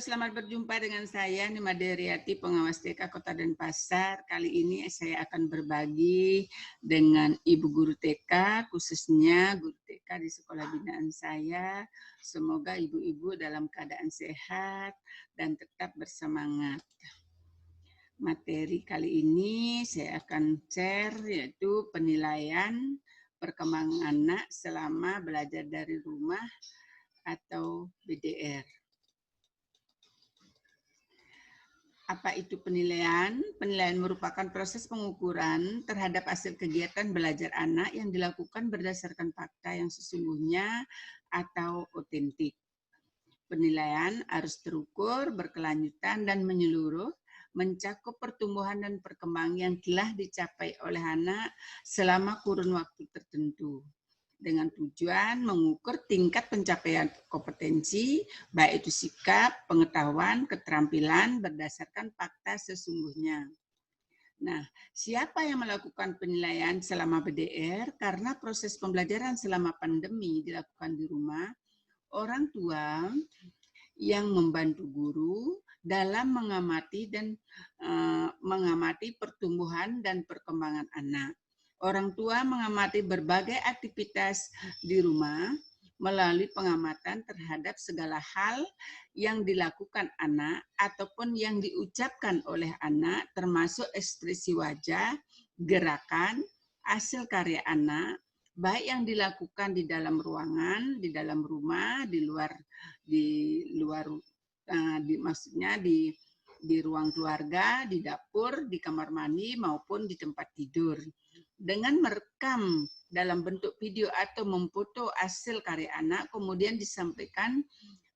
selamat berjumpa dengan saya Nima Deryati, pengawas TK Kota Denpasar. Kali ini saya akan berbagi dengan Ibu Guru TK, khususnya Guru TK di sekolah binaan saya. Semoga ibu-ibu dalam keadaan sehat dan tetap bersemangat. Materi kali ini saya akan share yaitu penilaian perkembangan anak selama belajar dari rumah atau BDR. Apa itu penilaian? Penilaian merupakan proses pengukuran terhadap hasil kegiatan belajar anak yang dilakukan berdasarkan fakta yang sesungguhnya atau otentik. Penilaian harus terukur, berkelanjutan, dan menyeluruh, mencakup pertumbuhan dan perkembangan yang telah dicapai oleh anak selama kurun waktu tertentu, dengan tujuan mengukur tingkat pencapaian kompetensi, baik itu sikap, pengetahuan, keterampilan berdasarkan fakta sesungguhnya. Nah, siapa yang melakukan penilaian selama BDR? Karena proses pembelajaran selama pandemi dilakukan di rumah, orang tua yang membantu guru dalam mengamati dan mengamati pertumbuhan dan perkembangan anak. Orang tua mengamati berbagai aktivitas di rumah melalui pengamatan terhadap segala hal yang dilakukan anak ataupun yang diucapkan oleh anak, termasuk ekspresi wajah, gerakan, hasil karya anak, baik yang dilakukan di dalam ruangan, di dalam rumah, maksudnya di ruang keluarga, di dapur, di kamar mandi maupun di tempat tidur. Dengan merekam dalam bentuk video atau memfoto hasil karya anak, kemudian disampaikan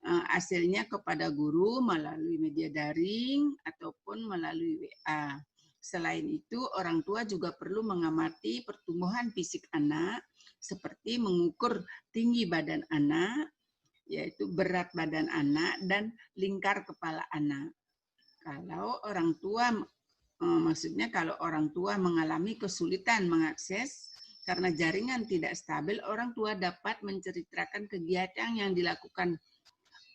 hasilnya kepada guru melalui media daring ataupun melalui WA. Selain itu, orang tua juga perlu mengamati pertumbuhan fisik anak, seperti mengukur tinggi badan anak, yaitu berat badan anak dan lingkar kepala anak. Kalau orang tua mengalami kesulitan mengakses karena jaringan tidak stabil, orang tua dapat menceritakan kegiatan yang dilakukan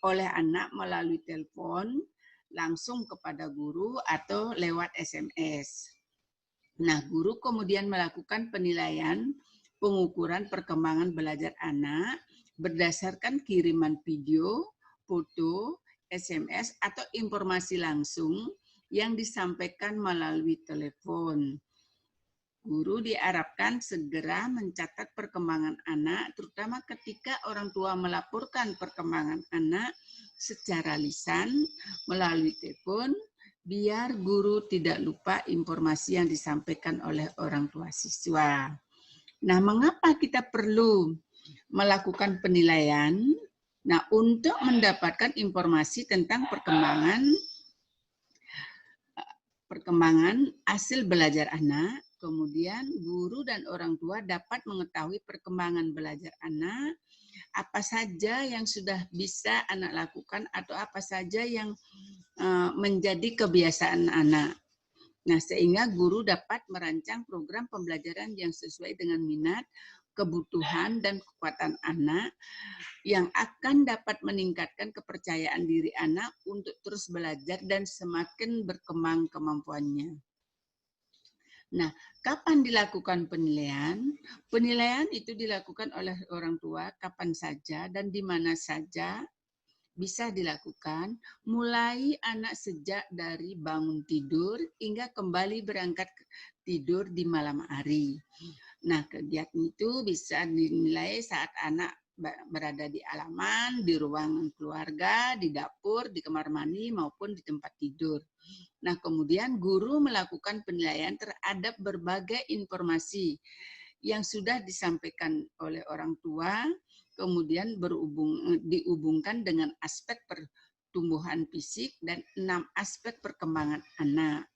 oleh anak melalui telepon, langsung kepada guru atau lewat SMS. Nah, guru kemudian melakukan penilaian pengukuran perkembangan belajar anak berdasarkan kiriman video, foto, SMS, atau informasi langsung yang disampaikan melalui telepon. Guru diharapkan segera mencatat perkembangan anak, terutama ketika orang tua melaporkan perkembangan anak secara lisan melalui telepon, biar guru tidak lupa informasi yang disampaikan oleh orang tua siswa. Nah, mengapa kita perlu melakukan penilaian? Nah, untuk mendapatkan informasi tentang perkembangan hasil belajar anak, kemudian guru dan orang tua dapat mengetahui perkembangan belajar anak, apa saja yang sudah bisa anak lakukan atau apa saja yang menjadi kebiasaan anak. Nah, sehingga guru dapat merancang program pembelajaran yang sesuai dengan minat, kebutuhan, dan kekuatan anak yang akan dapat meningkatkan kepercayaan diri anak untuk terus belajar dan semakin berkembang kemampuannya. Nah, kapan dilakukan penilaian? Penilaian itu dilakukan oleh orang tua kapan saja dan di mana saja bisa dilakukan, mulai anak sejak dari bangun tidur hingga kembali berangkat tidur di malam hari. Nah, kegiatan itu bisa dinilai saat anak berada di halaman, di ruangan keluarga, di dapur, di kamar mandi, maupun di tempat tidur. Nah, kemudian guru melakukan penilaian terhadap berbagai informasi yang sudah disampaikan oleh orang tua, kemudian dihubungkan dengan aspek pertumbuhan fisik dan 6 aspek perkembangan anak.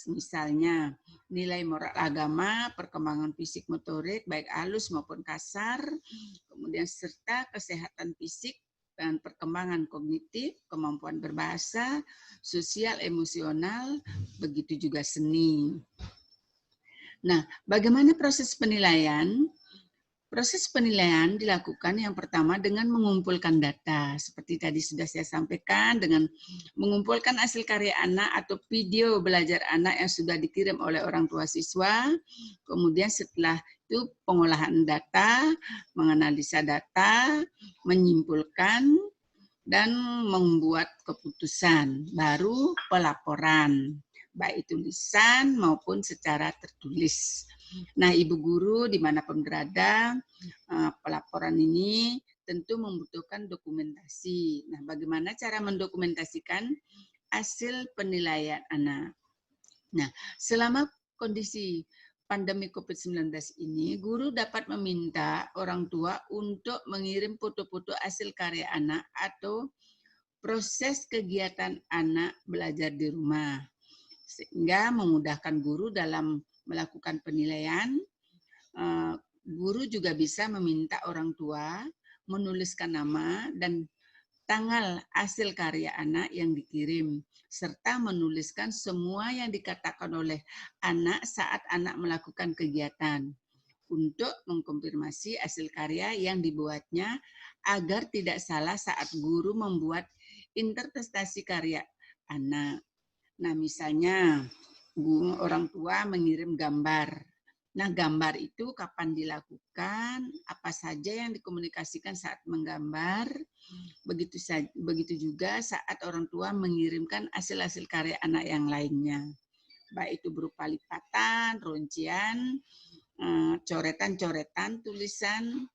Misalnya, nilai moral agama, perkembangan fisik motorik, baik halus maupun kasar, kemudian serta kesehatan fisik dan perkembangan kognitif, kemampuan berbahasa, sosial, emosional, begitu juga seni. Nah, bagaimana proses penilaian? Proses penilaian dilakukan yang pertama dengan mengumpulkan data. Seperti tadi sudah saya sampaikan, dengan mengumpulkan hasil karya anak atau video belajar anak yang sudah dikirim oleh orang tua siswa. Kemudian setelah itu pengolahan data, menganalisa data, menyimpulkan, dan membuat keputusan. Baru pelaporan, baik tulisan maupun secara tertulis. Nah, Ibu Guru dimanapun berada, pelaporan ini tentu membutuhkan dokumentasi. Nah, bagaimana cara mendokumentasikan hasil penilaian anak? Nah, selama kondisi pandemi COVID-19 ini, guru dapat meminta orang tua untuk mengirim foto-foto hasil karya anak atau proses kegiatan anak belajar di rumah, sehingga memudahkan guru dalam melakukan penilaian. Guru juga bisa meminta orang tua menuliskan nama dan tanggal hasil karya anak yang dikirim, serta menuliskan semua yang dikatakan oleh anak saat anak melakukan kegiatan untuk mengkonfirmasi hasil karya yang dibuatnya agar tidak salah saat guru membuat interpretasi karya anak. Nah, misalnya orang tua mengirim gambar. Nah, gambar itu kapan dilakukan, apa saja yang dikomunikasikan saat menggambar, begitu juga saat orang tua mengirimkan hasil-hasil karya anak yang lainnya. Baik itu berupa lipatan, rincian, coretan-coretan, tulisan,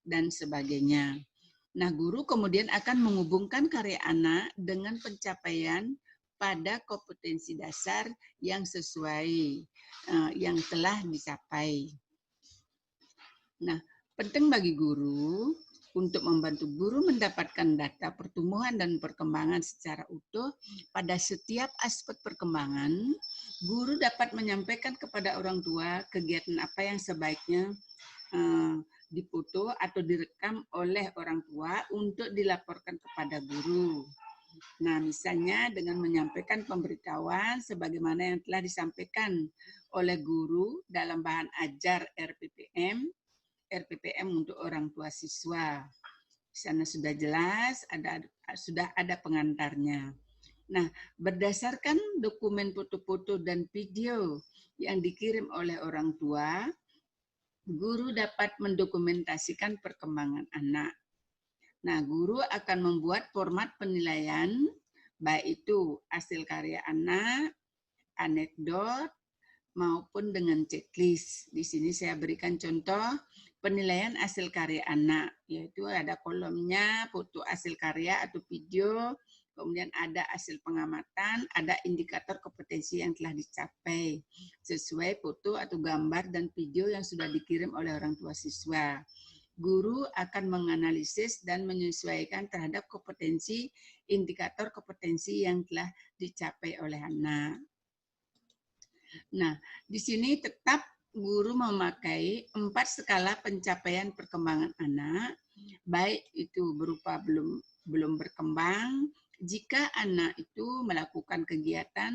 dan sebagainya. Nah, guru kemudian akan menghubungkan karya anak dengan pencapaian pada kompetensi dasar yang sesuai, yang telah dicapai. Nah, penting bagi guru untuk membantu guru mendapatkan data pertumbuhan dan perkembangan secara utuh pada setiap aspek perkembangan. Guru dapat menyampaikan kepada orang tua kegiatan apa yang sebaiknya difoto atau direkam oleh orang tua untuk dilaporkan kepada guru. Nah, misalnya dengan menyampaikan pemberitahuan sebagaimana yang telah disampaikan oleh guru dalam bahan ajar RPPM untuk orang tua siswa. Di sana sudah jelas, sudah ada pengantarnya. Nah, berdasarkan dokumen foto-foto dan video yang dikirim oleh orang tua, guru dapat mendokumentasikan perkembangan anak. Nah, guru akan membuat format penilaian, baik itu hasil karya anak, anekdot, maupun dengan checklist. Di sini saya berikan contoh penilaian hasil karya anak, yaitu ada kolomnya foto hasil karya atau video, kemudian ada hasil pengamatan, ada indikator kompetensi yang telah dicapai, sesuai foto atau gambar dan video yang sudah dikirim oleh orang tua siswa. Guru akan menganalisis dan menyesuaikan terhadap kompetensi, indikator kompetensi yang telah dicapai oleh anak. Nah, di sini tetap guru memakai 4 skala pencapaian perkembangan anak, baik itu berupa belum berkembang, jika anak itu melakukan kegiatan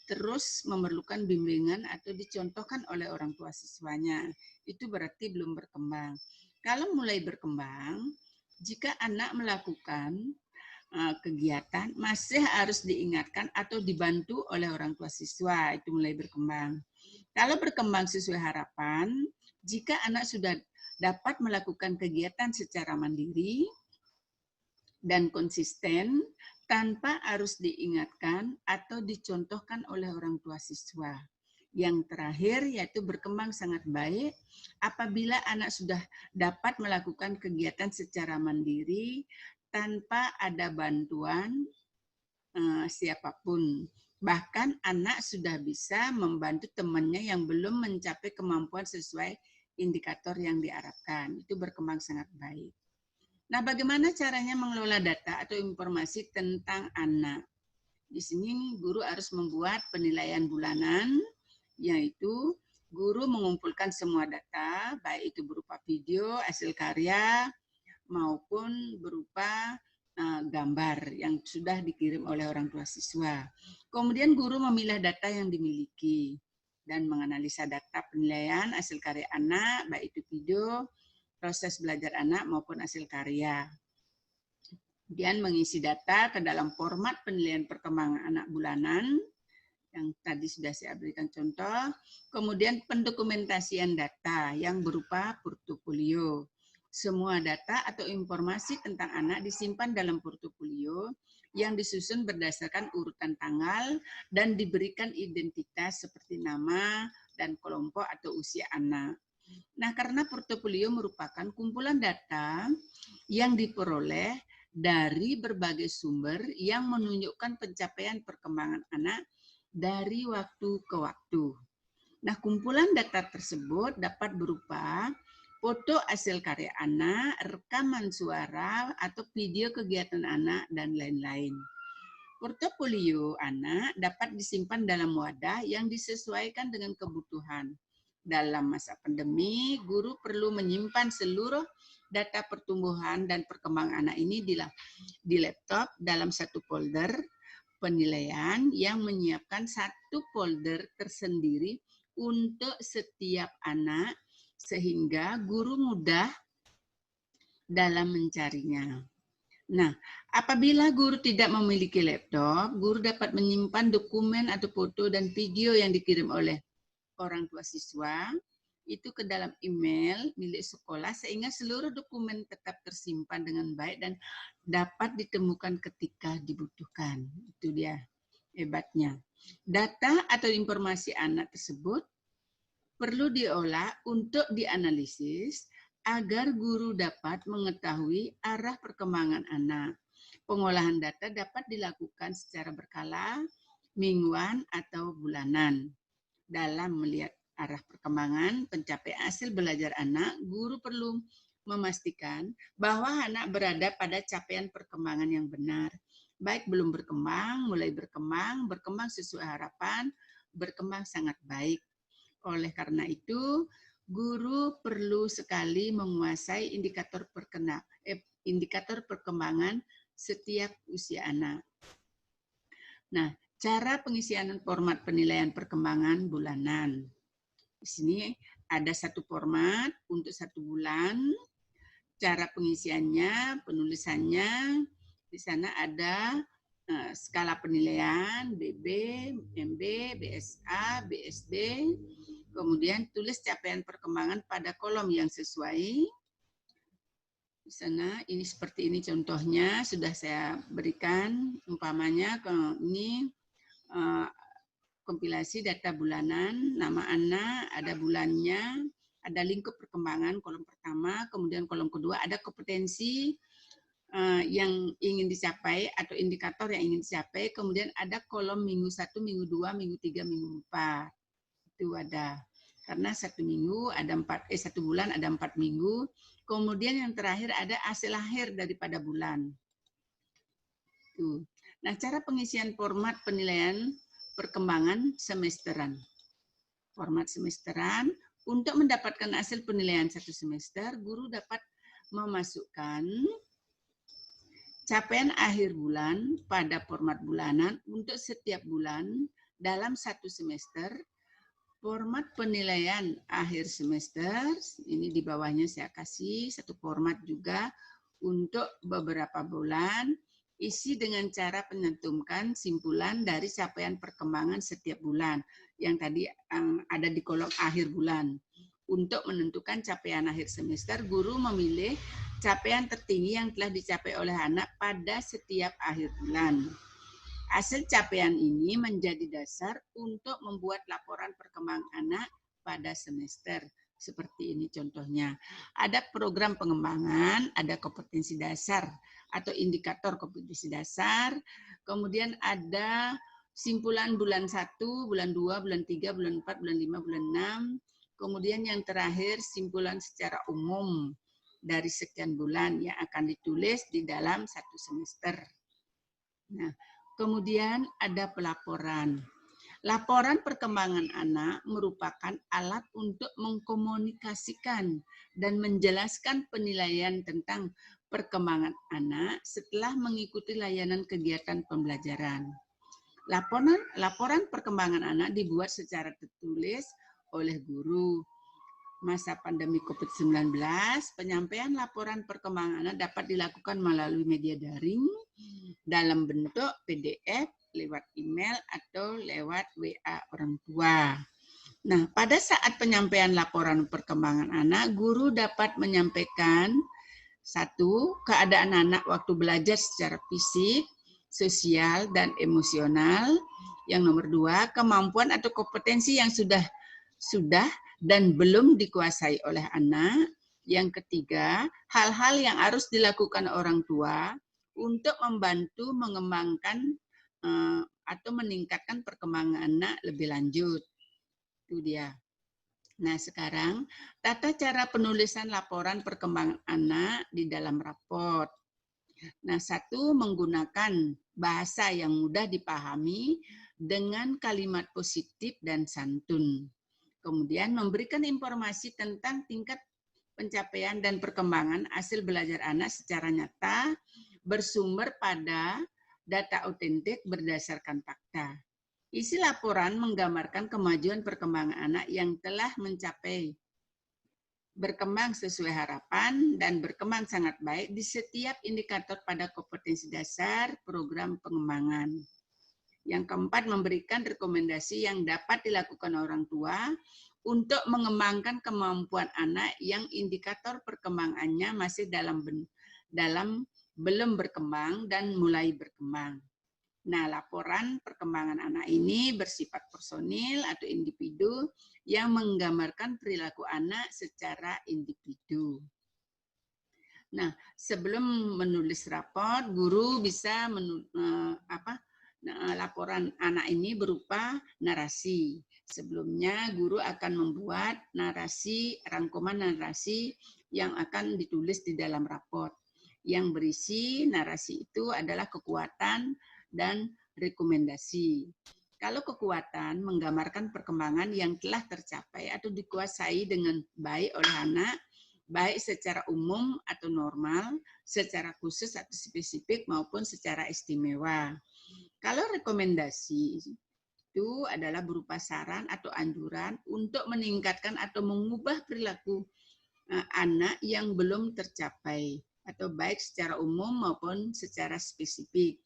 terus memerlukan bimbingan atau dicontohkan oleh orang tua siswanya, itu berarti belum berkembang. Kalau mulai berkembang, jika anak melakukan kegiatan masih harus diingatkan atau dibantu oleh orang tua siswa, itu mulai berkembang. Kalau berkembang sesuai harapan, jika anak sudah dapat melakukan kegiatan secara mandiri dan konsisten tanpa harus diingatkan atau dicontohkan oleh orang tua siswa. Yang terakhir yaitu berkembang sangat baik apabila anak sudah dapat melakukan kegiatan secara mandiri tanpa ada bantuan siapapun. Bahkan anak sudah bisa membantu temannya yang belum mencapai kemampuan sesuai indikator yang diharapkan. Itu berkembang sangat baik. Nah, bagaimana caranya mengelola data atau informasi tentang anak? Di sini guru harus membuat penilaian bulanan, yaitu guru mengumpulkan semua data, baik itu berupa video, hasil karya, maupun berupa gambar yang sudah dikirim oleh orang tua siswa. Kemudian guru memilah data yang dimiliki dan menganalisa data penilaian hasil karya anak, baik itu video, proses belajar anak maupun hasil karya. Kemudian mengisi data ke dalam format penilaian perkembangan anak bulanan, yang tadi sudah saya berikan contoh. Kemudian pendokumentasian data yang berupa portofolio. Semua data atau informasi tentang anak disimpan dalam portofolio yang disusun berdasarkan urutan tanggal dan diberikan identitas seperti nama dan kelompok atau usia anak. Nah, karena portofolio merupakan kumpulan data yang diperoleh dari berbagai sumber yang menunjukkan pencapaian perkembangan anak dari waktu ke waktu. Nah, kumpulan data tersebut dapat berupa foto hasil karya anak, rekaman suara, atau video kegiatan anak, dan lain-lain. Portofolio anak dapat disimpan dalam wadah yang disesuaikan dengan kebutuhan. Dalam masa pandemi, guru perlu menyimpan seluruh data pertumbuhan dan perkembangan anak ini di laptop dalam satu folder penilaian yang menyiapkan satu folder tersendiri untuk setiap anak sehingga guru mudah dalam mencarinya. Nah, apabila guru tidak memiliki laptop, guru dapat menyimpan dokumen atau foto dan video yang dikirim oleh orang tua siswa itu ke dalam email milik sekolah sehingga seluruh dokumen tetap tersimpan dengan baik dan dapat ditemukan ketika dibutuhkan. Itu dia hebatnya. Data atau informasi anak tersebut perlu diolah untuk dianalisis agar guru dapat mengetahui arah perkembangan anak. Pengolahan data dapat dilakukan secara berkala, mingguan, atau bulanan. Dalam melihat arah perkembangan pencapaian hasil belajar anak, guru perlu memastikan bahwa anak berada pada capaian perkembangan yang benar. Baik belum berkembang, mulai berkembang, berkembang sesuai harapan, berkembang sangat baik. Oleh karena itu, guru perlu sekali menguasai indikator perkembangan setiap usia anak. Nah, cara pengisian format penilaian perkembangan bulanan. Di sini ada satu format untuk 1 bulan. Cara pengisiannya, penulisannya, di sana ada skala penilaian, BB, MB, BSA, BSD, kemudian tulis capaian perkembangan pada kolom yang sesuai. Di sana ini seperti ini contohnya sudah saya berikan, umpamanya ini kompilasi data bulanan, nama anak, ada bulannya, ada lingkup perkembangan kolom pertama, kemudian kolom kedua ada kompetensi yang ingin dicapai atau indikator yang ingin dicapai, kemudian ada kolom minggu 1, minggu 2, minggu 3, minggu 4. Itu ada. Karena 1 minggu ada 1 bulan ada 4 minggu, kemudian yang terakhir ada hasil akhir daripada bulan. Tuh. Nah, cara pengisian format penilaian perkembangan semesteran. Format semesteran, untuk mendapatkan hasil penilaian 1 semester, guru dapat memasukkan capaian akhir bulan pada format bulanan untuk setiap bulan dalam 1 semester. Format penilaian akhir semester, ini di bawahnya saya kasih satu format juga untuk beberapa bulan, isi dengan cara menyantumkan simpulan dari capaian perkembangan setiap bulan, yang tadi ada di kolom akhir bulan. Untuk menentukan capaian akhir semester, guru memilih capaian tertinggi yang telah dicapai oleh anak pada setiap akhir bulan. Hasil capaian ini menjadi dasar untuk membuat laporan perkembangan anak pada semester. Seperti ini contohnya. Ada program pengembangan, ada kompetensi dasar atau indikator kompetensi dasar, kemudian ada simpulan bulan 1, bulan 2, bulan 3, bulan 4, bulan 5, bulan 6, kemudian yang terakhir simpulan secara umum dari sekian bulan yang akan ditulis di dalam 1 semester. Nah, kemudian ada pelaporan. Laporan perkembangan anak merupakan alat untuk mengkomunikasikan dan menjelaskan penilaian tentang perkembangan anak setelah mengikuti layanan kegiatan pembelajaran. Laporan perkembangan anak dibuat secara tertulis oleh guru. Masa pandemi COVID-19, penyampaian laporan perkembangan anak dapat dilakukan melalui media daring dalam bentuk PDF, lewat email, atau lewat WA orang tua. Nah, pada saat penyampaian laporan perkembangan anak, guru dapat menyampaikan satu, keadaan anak waktu belajar secara fisik, sosial, dan emosional. Yang nomor dua, kemampuan atau kompetensi yang sudah dan belum dikuasai oleh anak. Yang ketiga, hal-hal yang harus dilakukan orang tua untuk membantu mengembangkan atau meningkatkan perkembangan anak lebih lanjut. Itu dia. Nah, sekarang tata cara penulisan laporan perkembangan anak di dalam raport. Nah, satu, menggunakan bahasa yang mudah dipahami dengan kalimat positif dan santun. Kemudian memberikan informasi tentang tingkat pencapaian dan perkembangan hasil belajar anak secara nyata, bersumber pada data otentik berdasarkan fakta. Isi laporan menggambarkan kemajuan perkembangan anak yang telah mencapai berkembang sesuai harapan dan berkembang sangat baik di setiap indikator pada kompetensi dasar program pengembangan. Yang keempat, memberikan rekomendasi yang dapat dilakukan orang tua untuk mengembangkan kemampuan anak yang indikator perkembangannya masih dalam belum berkembang dan mulai berkembang. Nah, laporan perkembangan anak ini bersifat personil atau individu yang menggambarkan perilaku anak secara individu. Nah, sebelum menulis raport, guru bisa laporan anak ini berupa narasi. Sebelumnya, guru akan membuat narasi, rangkuman narasi yang akan ditulis di dalam raport. Yang berisi narasi itu adalah kekuatan dan rekomendasi. Kalau kekuatan menggambarkan perkembangan yang telah tercapai atau dikuasai dengan baik oleh anak, baik secara umum atau normal, secara khusus atau spesifik maupun secara istimewa. Kalau rekomendasi itu adalah berupa saran atau anjuran untuk meningkatkan atau mengubah perilaku anak yang belum tercapai, atau baik secara umum maupun secara spesifik.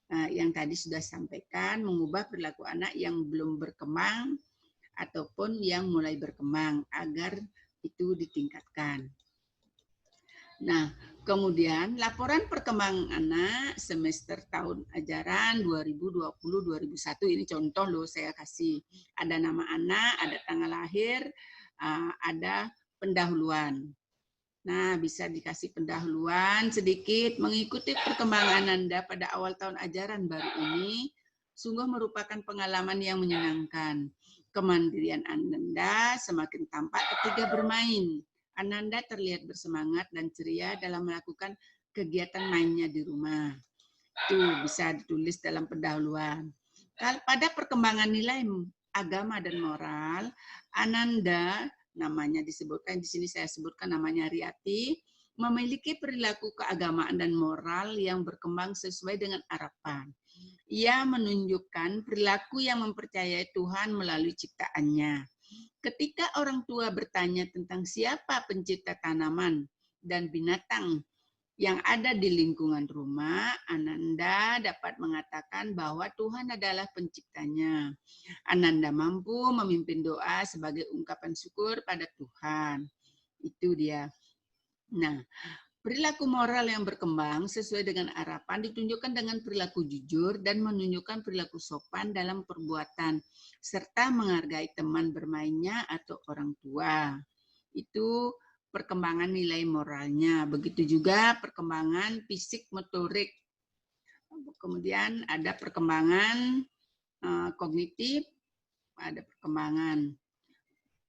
Yang tadi sudah sampaikan, mengubah perilaku anak yang belum berkembang ataupun yang mulai berkembang agar itu ditingkatkan. Nah, kemudian laporan perkembangan anak semester tahun ajaran 2020-2021, ini contoh loh saya kasih. Ada nama anak, ada tanggal lahir, ada pendahuluan. Nah, bisa dikasih pendahuluan sedikit. Mengikuti perkembangan Anda pada awal tahun ajaran baru ini sungguh merupakan pengalaman yang menyenangkan. Kemandirian Anda semakin tampak ketika bermain. Ananda terlihat bersemangat dan ceria dalam melakukan kegiatan mainnya di rumah. Itu bisa ditulis dalam pendahuluan. Pada perkembangan nilai agama dan moral, Ananda, namanya disebutkan di sini, saya sebutkan namanya Riyati, memiliki perilaku keagamaan dan moral yang berkembang sesuai dengan harapan. Ia menunjukkan perilaku yang mempercayai Tuhan melalui ciptaannya. Ketika orang tua bertanya tentang siapa pencipta tanaman dan binatang yang ada di lingkungan rumah, Ananda dapat mengatakan bahwa Tuhan adalah penciptanya. Ananda mampu memimpin doa sebagai ungkapan syukur pada Tuhan. Itu dia. Nah, perilaku moral yang berkembang sesuai dengan harapan ditunjukkan dengan perilaku jujur dan menunjukkan perilaku sopan dalam perbuatan, serta menghargai teman bermainnya atau orang tua. Itu perkembangan nilai moralnya. Begitu juga perkembangan fisik motorik. Kemudian ada perkembangan kognitif, ada perkembangan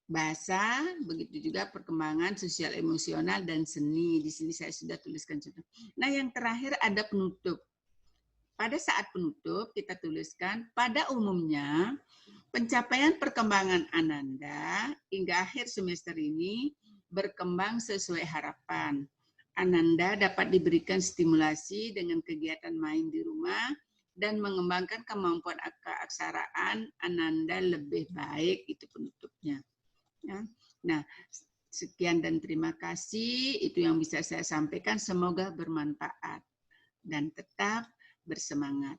bahasa, begitu juga perkembangan sosial emosional dan seni. Di sini saya sudah tuliskan contoh. Nah, yang terakhir ada penutup. Pada saat penutup kita tuliskan, pada umumnya pencapaian perkembangan Ananda hingga akhir semester ini berkembang sesuai harapan. Ananda dapat diberikan stimulasi dengan kegiatan main di rumah dan mengembangkan kemampuan keaksaraan Ananda lebih baik. Itu penutupnya. Ya. Nah, sekian dan terima kasih. Itu yang bisa saya sampaikan. Semoga bermanfaat dan tetap bersemangat.